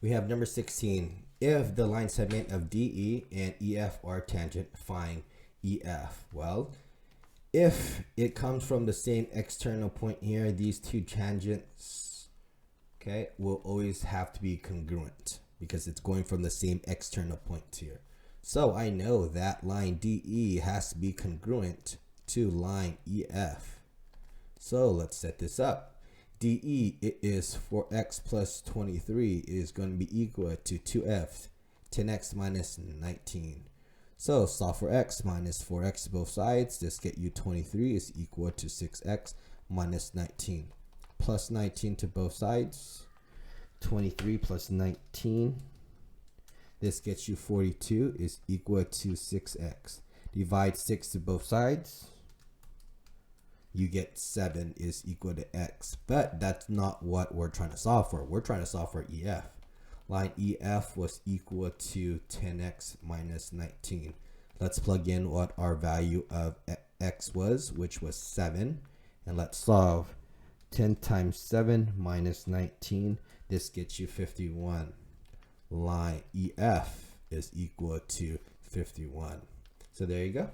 We have number 16. If the line segment of DE and EF are tangent, find EF. Well, if it comes from the same external point here, these two tangents, okay, will always have to be congruent because it's going from the same external point here. So I know that line DE has to be congruent to line EF. So let's set this up. DE, it is 4x plus 23 is going to be equal to 2f, 10x minus 19. So solve for x minus 4x to both sides. This get you 23 is equal to 6x minus 19. Plus 19 to both sides. 23 plus 19. This gets you 42 is equal to 6x. Divide 6 to both sides. You get 7 is equal to x. But that's not what we're trying to solve for. We're trying to solve for EF. Line EF was equal to 10x minus 19. Let's plug in what our value of x was, which was 7. And let's solve 10 times 7 minus 19. This gets you 51. Line EF is equal to 51. So there you go.